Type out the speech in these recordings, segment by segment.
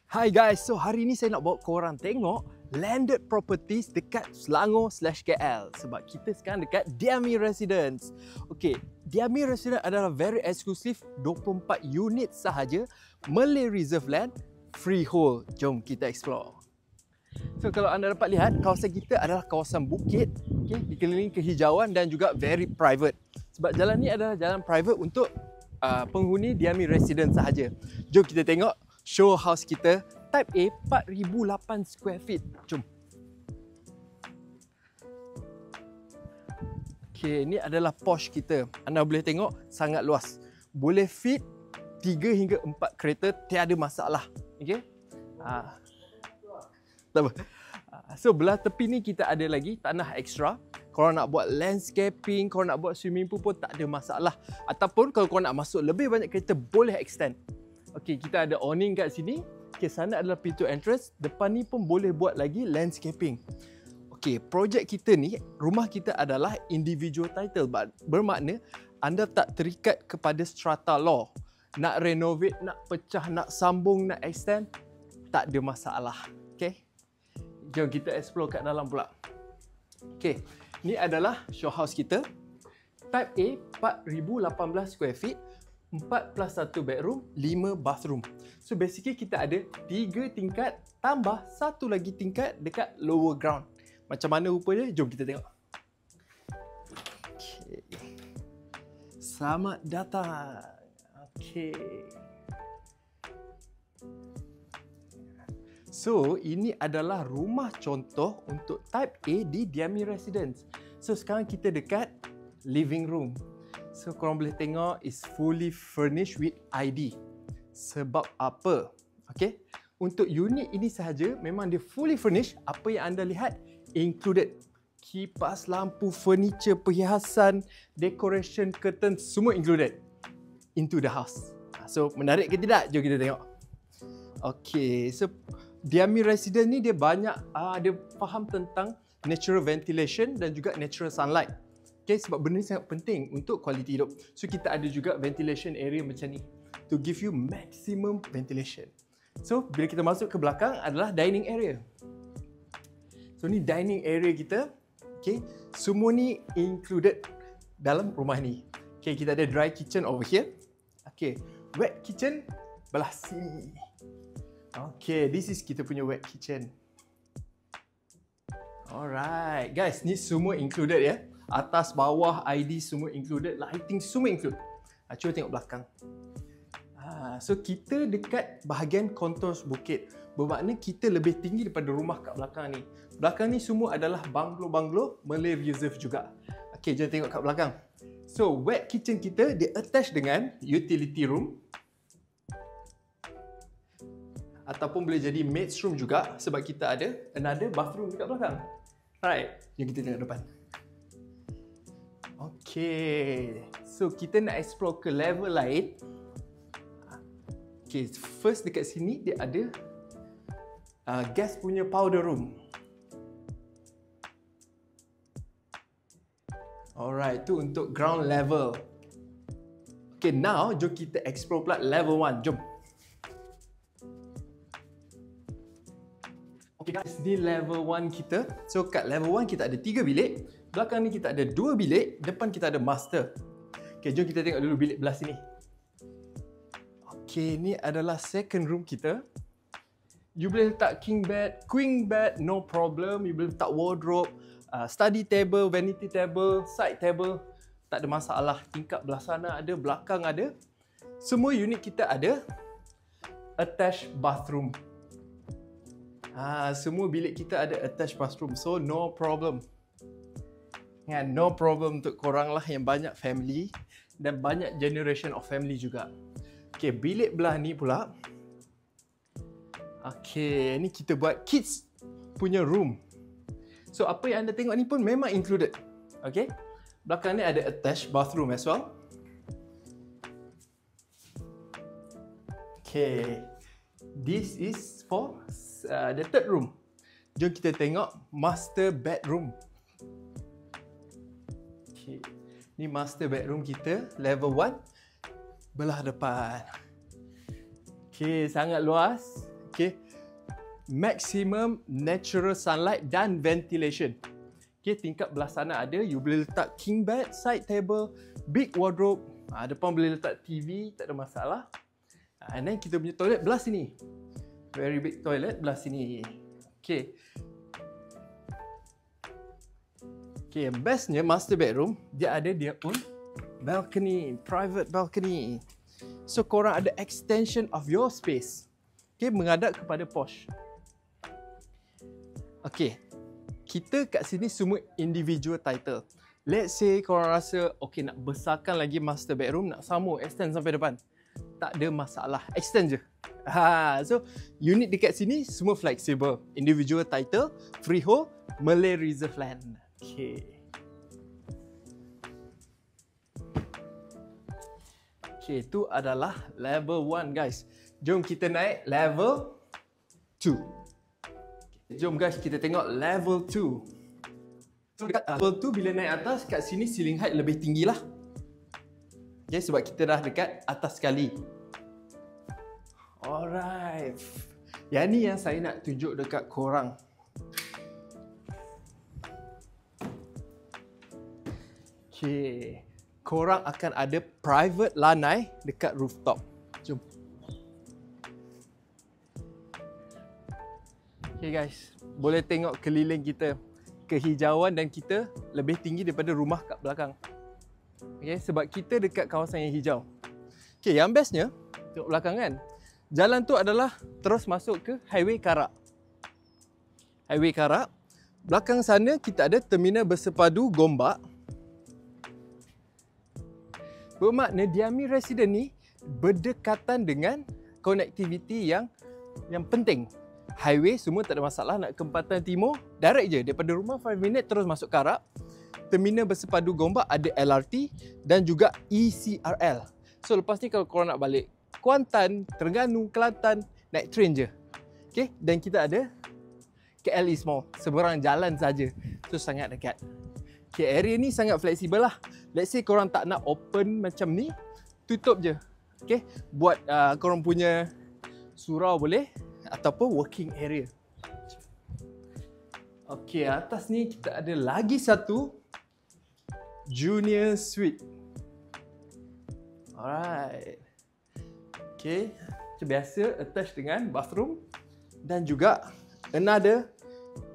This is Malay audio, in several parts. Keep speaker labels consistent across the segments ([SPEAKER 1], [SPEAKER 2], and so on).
[SPEAKER 1] Hi guys, so hari ni saya nak bawa korang tengok landed properties dekat Selangor/KL sebab kita sekarang dekat Diami Residence. Okey, Diami Residence adalah very exclusive 24 unit sahaja, Malay Reserve Land, freehold. Jom kita explore. So kalau anda dapat lihat, kawasan kita adalah kawasan bukit, okay, dikelilingi kehijauan dan juga very private. Sebab jalan ni adalah jalan private untuk penghuni Diami Residence sahaja. Jom kita tengok show house kita, type A, 4008 square feet. Jom. Okay, ni adalah posh kita. Anda boleh tengok sangat luas. Boleh fit 3 hingga 4 kereta, tiada masalah. Okay. Tak apa. So belah tepi ni kita ada lagi tanah ekstra. Kalau nak buat landscaping, kalau nak buat swimming pool pun tak ada masalah. Ataupun kalau korang nak masuk lebih banyak kereta, boleh extend. Okey, kita ada awning kat sini. Okey, sana adalah pintu entrance. Depan ni pun boleh buat lagi landscaping. Okey, projek kita ni, rumah kita adalah individual title. Bermakna anda tak terikat kepada strata law. Nak renovate, nak pecah, nak sambung, nak extend, tak ada masalah. Okey. Jom kita explore kat dalam pula. Okey, ni adalah show house kita. Type A, 4018 square feet. 4 plus 1 bedroom, 5 bathroom. So basically kita ada 3 tingkat tambah 1 lagi tingkat dekat lower ground. Macam mana rupanya? Jom kita tengok. Okay. Selamat datang. Okay. So ini adalah rumah contoh untuk type A di Diami Residence. So sekarang kita dekat living room. So korang boleh tengok is fully furnished with ID. Sebab apa? Okay. Untuk unit ini sahaja memang dia fully furnished. Apa yang anda lihat included. Kipas, lampu, furniture, perhiasan, decoration, curtain, semua included into the house. So menarik ke tidak? Jom kita tengok. Okay. So Diami Residence ni dia banyak dia faham tentang natural ventilation dan juga natural sunlight. Okay, sebab benda ni sangat penting untuk kualiti hidup. So kita ada juga ventilation area macam ni to give you maximum ventilation. So bila kita masuk ke belakang adalah dining area. So ni dining area kita. Okay, semua ni included dalam rumah ni. Okay, kita ada dry kitchen over here. Okay, wet kitchen belah sini. Okay, this is kita punya wet kitchen. Alright, guys, ni semua included ya. Atas, bawah, ID semua included, lighting semua include. Cuba tengok belakang. So kita dekat bahagian kontur bukit. Bermakna kita lebih tinggi daripada rumah kat belakang ni. Belakang ni semua adalah banglo-banglo Malay Reserve juga. Okay, jom tengok kat belakang. So wet kitchen kita dia attach dengan utility room. Ataupun boleh jadi maid's room juga sebab kita ada another bathroom dekat belakang. Alright, jom kita tengok depan. Okay, so kita nak explore ke level lain. Okay, first dekat sini dia ada guest punya powder room. Alright, tu untuk ground level. Okay, now jom kita explore pula level 1. Jom. Okay guys, ni level 1 kita. So kat level 1 kita ada 3 bilik. Belakang ni kita ada 2 bilik, depan kita ada master. Okay, jom kita tengok dulu bilik belah sini. Okay, ni adalah second room kita. You boleh letak king bed, queen bed, no problem. You boleh letak wardrobe, study table, vanity table, side table. Tak ada masalah. Tingkap belah sana ada, belakang ada. Semua unit kita ada attached bathroom. Semua bilik kita ada attached bathroom. So no problem. No problem untuk korang lah yang banyak family dan banyak generation of family juga. Okay, bilik belah ni pula. Okay, ni kita buat kids punya room. So apa yang anda tengok ni pun memang included. Okay, belakang ni ada attached bathroom as well. Okay, this is for the third room. Jom kita tengok master bedroom. Okay. Ni master bedroom kita, level 1, belah depan. Okay, sangat luas. Okay, maximum natural sunlight dan ventilation. Okay, tingkat belah sana ada, you boleh letak king bed, side table, big wardrobe. Depan boleh letak TV, tak ada masalah. And then kita punya toilet belah sini. Very big toilet belah sini. Okay. Okay, bestnya master bedroom, dia ada dia pun balcony, private balcony. So korang ada extension of your space. Okay, menghadap kepada porch. Okay, kita kat sini semua individual title. Let's say korang rasa okay nak besarkan lagi master bedroom, nak sambung extend sampai depan. Tak ada masalah, extend je. So unit dekat sini semua flexible. Individual title, freehold, Malay reserve land. Okay. Okay, itu adalah level 1 guys. Jom kita naik level 2. Jom guys kita tengok level 2. So dekat level 2 bila naik atas, kat sini ceiling height lebih tinggi lah. Okay, sebab kita dah dekat atas sekali. Alright. Yang ni yang saya nak tunjuk dekat korang. Okay. Korang akan ada private lanai dekat rooftop. Jom. Okay guys, boleh tengok keliling kita. Kehijauan dan kita lebih tinggi daripada rumah kat belakang. Okay, sebab kita dekat kawasan yang hijau. Okay, yang bestnya, tengok belakang kan. Jalan tu adalah terus masuk ke Highway Karak. Highway Karak. Belakang sana kita ada terminal bersepadu Gombak. Bermakna Diami Residence ni berdekatan dengan konektiviti yang penting. Highway semua tak ada masalah, nak ke Empatan Timur, direct je. Daripada rumah 5 minit terus masuk Karak. Terminal bersepadu Gombak ada LRT dan juga ECRL. So lepas ni kalau korang nak balik Kuantan, Terengganu, Kelantan, naik train je. Okay, dan kita ada KL East Mall, seberang jalan saja. So sangat dekat. Okay, area ni sangat fleksibel lah. Let's say korang tak nak open macam ni, tutup je. Okay, buat korang punya surau boleh ataupun working area. Okay, atas ni kita ada lagi satu junior suite. Alright. Okay, macam biasa attached dengan bathroom dan juga another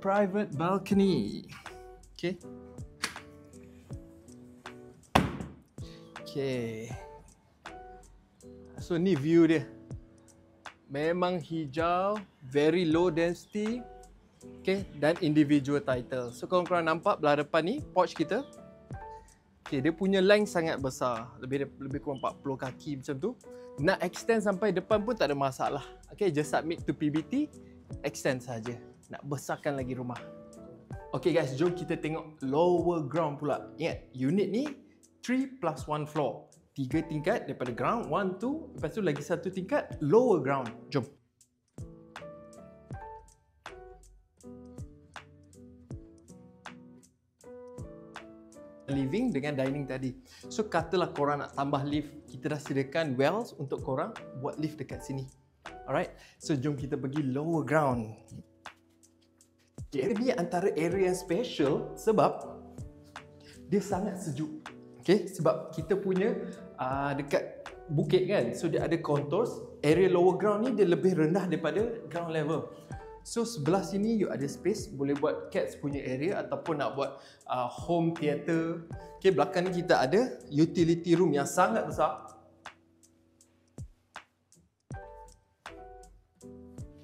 [SPEAKER 1] private balcony. Okay. Okay. So ni view dia. Memang hijau, very low density. Okay, dan individual title. So kalau korang nampak belah depan ni porch kita. Okay, dia punya length sangat besar. Lebih kurang 40 kaki macam tu. Nak extend sampai depan pun tak ada masalah. Okay, just submit to PBT, extend saja. Nak besarkan lagi rumah. Okay guys, jom kita tengok lower ground pula. Ingat, unit ni 3+1 floor. 3 tingkat daripada ground, 1, 2. Lepas tu lagi satu tingkat lower ground. Jom. Living dengan dining tadi. So katalah korang nak tambah lift, kita dah sediakan wells untuk korang buat lift dekat sini. Alright, so jom kita pergi lower ground. Okay, ini antara area yang special sebab dia sangat sejuk. Okay, sebab kita punya dekat bukit kan, so dia ada contours. Area lower ground ni dia lebih rendah daripada ground level. So sebelah sini you ada space, boleh buat cats punya area ataupun nak buat home theatre. Okay, belakang ni kita ada utility room yang sangat besar.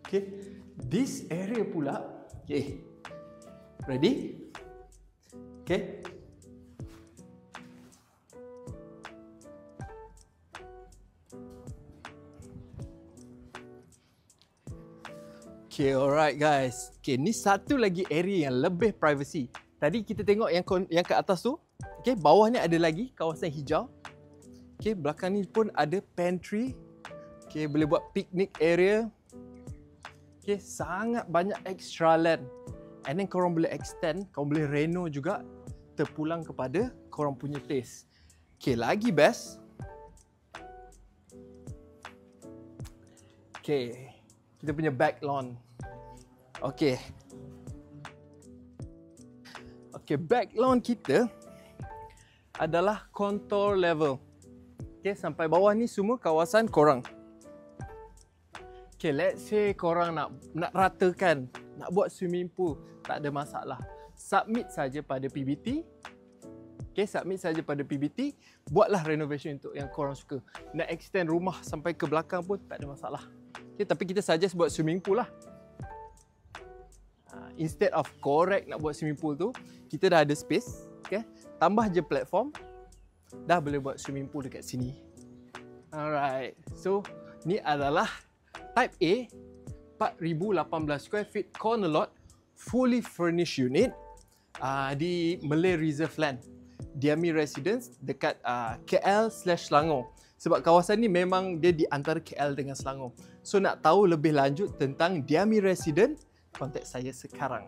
[SPEAKER 1] Okay, this area pula. Okay, ready? Okay. Okay, alright guys. Okay, ni satu lagi area yang lebih privacy. Tadi kita tengok yang ke atas tu. Okay, bawah ni ada lagi kawasan hijau. Okay, belakang ni pun ada pantry. Okay, boleh buat picnic area. Okay, sangat banyak extra land. And then korang boleh extend, korang boleh reno juga. Terpulang kepada korang punya taste. Okay, lagi best. Okay. kita punya back lawn. Okey. Okey, back lawn kita adalah contour level. Okey, sampai bawah ni semua kawasan korang. Okey, let's say korang nak ratakan, nak buat swimming pool, tak ada masalah. Submit saja pada PBT. Okey, submit saja pada PBT, buatlah renovation untuk yang korang suka. Nak extend rumah sampai ke belakang pun tak ada masalah. Okey, tapi kita suggest buat swimming pool lah. Instead of korek nak buat swimming pool tu, kita dah ada space. Okay? Tambah je platform, dah boleh buat swimming pool dekat sini. Alright, so ni adalah Type A 4,018 square feet corner lot fully furnished unit di Malay Reserve Land, Diami Residence dekat KL/Selangor. Sebab kawasan ni memang dia di antara KL dengan Selangor. So nak tahu lebih lanjut tentang Diami Residence, kontak saya sekarang.